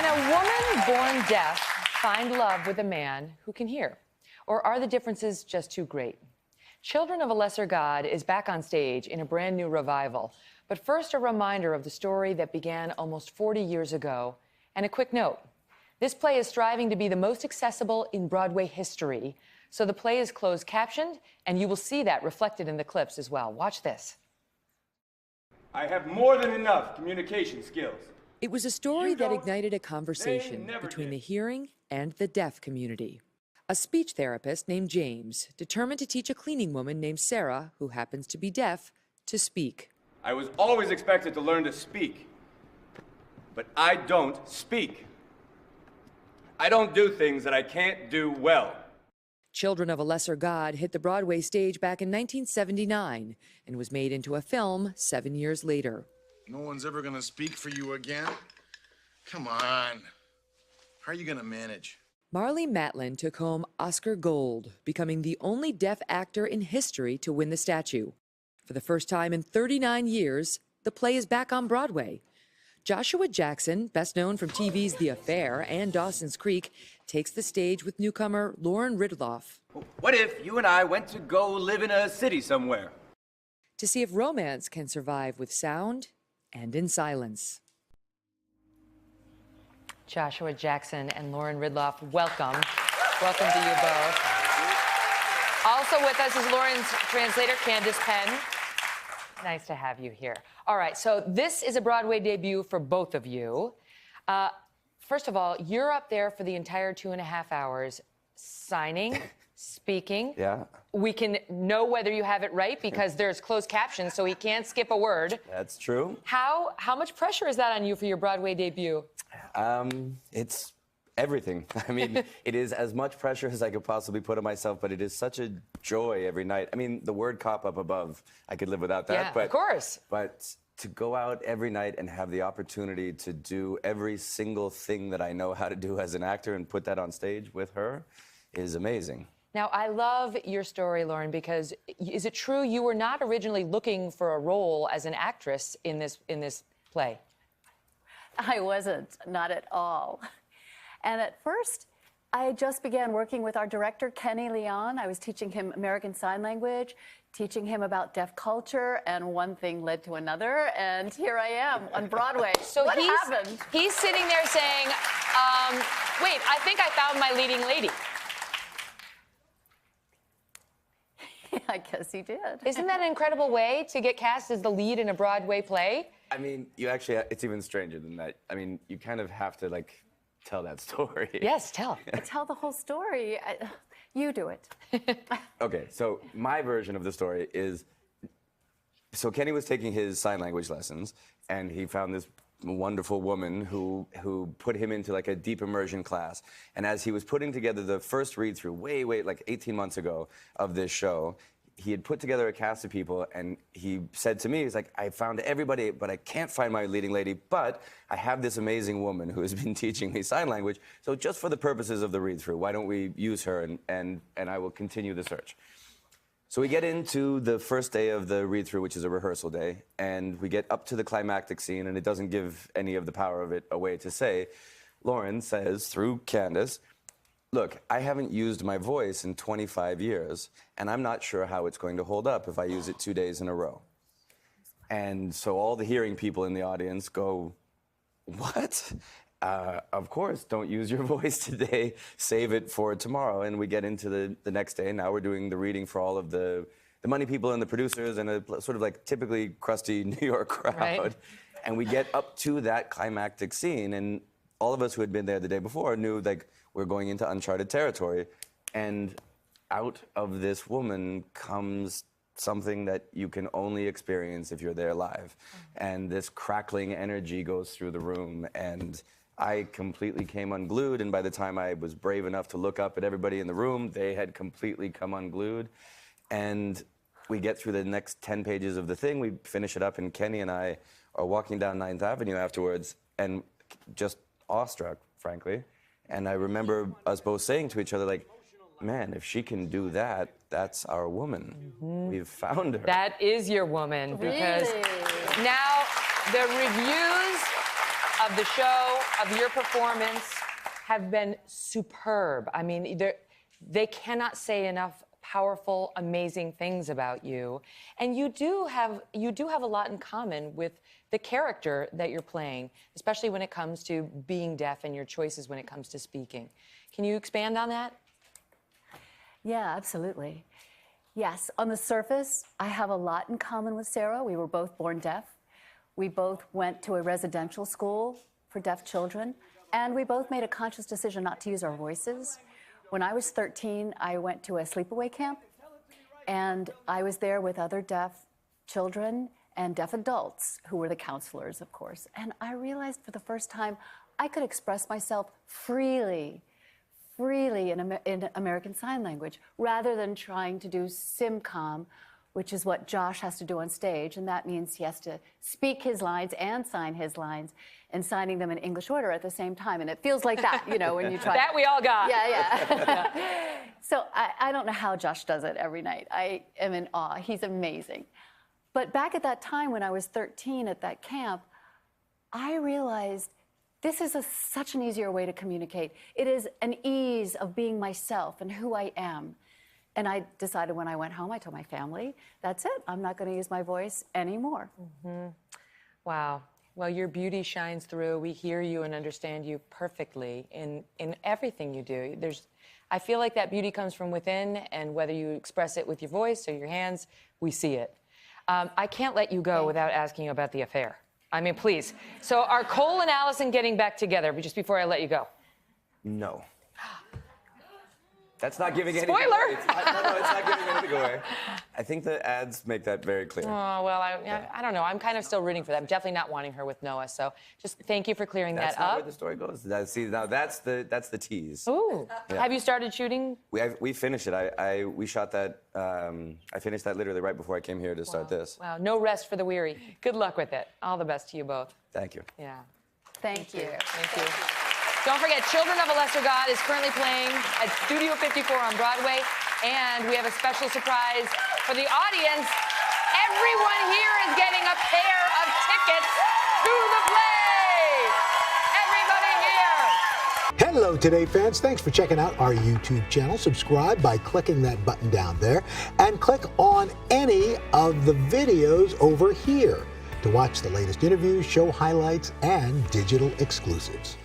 a woman born deaf find love with a man who can hear? Or are the differences just too great? Children of a Lesser God is back on stage in a brand new revival. But first, a reminder of the story that began almost 40 years ago. And a quick note. This play is striving to be the most accessible in Broadway history. So the play is closed captioned, and you will see that reflected in the clips as well. Watch this. I have more than enough communication skills. It was a story that ignited a conversation between the hearing and the deaf community. A speech therapist named James determined to teach a cleaning woman named Sarah, who happens to be deaf, to speak. I was always expected to learn to speak, but I don't speak. I don't do things that I can't do well. Children of a Lesser God hit the Broadway stage back in 1979 and was made into a film 7 years later. No one's ever gonna speak for you again? Come on. How are you gonna manage? Marlee Matlin took home Oscar Gold, becoming the only deaf actor in history to win the statue. For the first time in 39 years, the play is back on Broadway. Joshua Jackson, best known from TV's The Affair and Dawson's Creek, takes the stage with newcomer Lauren Ridloff. What if you and I went to go live in a city somewhere? To see if romance can survive with sound and in silence. Joshua Jackson and Lauren Ridloff, welcome. Welcome to you both. Also with us is Lauren's translator, Candace Penn. Nice to have you here. All right, so this is a Broadway debut for both of you. First of all, you're up there for the entire 2.5 hours, signing, speaking. Yeah. We can know whether you have it right because there's closed captions, so he can't skip a word. That's true. How much pressure is that on you for your Broadway debut? It's everything. I mean, it is as much pressure as I could possibly put on myself, but it is such a joy every night. I mean, the word cop up above, I could live without that. Yeah, but, of course. But to go out every night and have the opportunity to do every single thing that I know how to do as an actor and put that on stage with her is amazing. Now, I love your story, Lauren, because is it true you were not originally looking for a role as an actress in this play? I wasn't, not at all. And at first, I just began working with our director, Kenny Leon. I was teaching him American Sign Language, teaching him about deaf culture, and one thing led to another, and here I am on Broadway. So what happened? He's sitting there saying, wait, I think I found my leading lady. I guess he did. Isn't that an incredible way to get cast as the lead in a Broadway play? I mean, it's even stranger than that. I mean, you kind of have to, like, tell that story. Yes, tell. Tell the whole story. You do it. Okay, so my version of the story is, so Kenny was taking his sign language lessons, and he found this wonderful woman who put him into like a deep immersion class. And as he was putting together the first read-through, way, like 18 months ago of this show, he had put together a cast of people, and he said to me, he's like, I found everybody, but I can't find my leading lady, but I have this amazing woman who has been teaching me sign language, so just for the purposes of the read-through, why don't we use her, and I will continue the search. So we get into the first day of the read-through, which is a rehearsal day, and we get up to the climactic scene, and it doesn't give any of the power of it away to say, Lauren says, through Candace, look, I haven't used my voice in 25 years, and I'm not sure how it's going to hold up if I use it 2 days in a row. And so all the hearing people in the audience go, what? Of course, don't use your voice today, save it for tomorrow. And we get into the next day, and now we're doing the reading for all of the money people and the producers and a sort of like typically crusty New York crowd. Right. And we get up to that climactic scene, and all of us who had been there the day before knew, like, we're going into uncharted territory. And out of this woman comes something that you can only experience if you're there live. And this crackling energy goes through the room, and I completely came unglued, and by the time I was brave enough to look up at everybody in the room, they had completely come unglued. And we get through the next 10 pages of the thing, we finish it up, and Kenny and I are walking down 9th Avenue afterwards, and just awestruck, frankly. And I remember us both saying to each other, like, man, if she can do that, that's our woman. We've found her. That is your woman, because Really? now the reviews of the show, of your performance, have been superb. I mean, they cannot say enough powerful, amazing things about you. And you do have a lot in common with the character that you're playing, especially when it comes to being deaf and your choices when it comes to speaking. Can you expand on that? Yeah, absolutely. Yes, on the surface, I have a lot in common with Sarah. We were both born deaf. We both went to a residential school for deaf children, and we both made a conscious decision not to use our voices. When I was 13, I went to a sleepaway camp, and I was there with other deaf children and deaf adults who were the counselors, of course. And I realized for the first time I could express myself freely in American Sign Language, rather than trying to do SimCom, which is what Josh has to do on stage, and that means he has to speak his lines and sign his lines, and signing them in English order at the same time. And it feels like that, you know, when you try. That we all got. Yeah. So I don't know how Josh does it every night. I am in awe. He's amazing. But back at that time when I was 13 at that camp, I realized this is such an easier way to communicate. It is an ease of being myself and who I am. And I decided when I went home, I told my family, that's it. I'm not going to use my voice anymore. Mm-hmm. Wow. Well, your beauty shines through. We hear you and understand you perfectly in everything you do. I feel like that beauty comes from within, and whether you express it with your voice or your hands, we see it. I can't let you go without asking you about the affair. I mean, please. So are Cole and Allison getting back together? But just before I let you go. No. That's not giving anything Spoiler! away. It's not giving anything away. I think the ads make that very clear. Oh, well, I don't know. I'm kind of still rooting for that. I'm definitely not wanting her with Noah. So just thank you for clearing That's that not up. where the story goes. See, now that's the tease. Ooh. Yeah. Have you started shooting? We finished it. We shot that. I finished that literally right before I came here to start this. Wow, no rest for the weary. Good luck with it. All the best to you both. Thank you. Yeah. Thank you. Thank you. Don't forget, Children of a Lesser God is currently playing at Studio 54 on Broadway, and we have a special surprise for the audience. Everyone here is getting a pair of tickets to the play. Everybody here. Hello, Today fans. Thanks for checking out our YouTube channel. Subscribe by clicking that button down there, and click on any of the videos over here to watch the latest interviews, show highlights, and digital exclusives.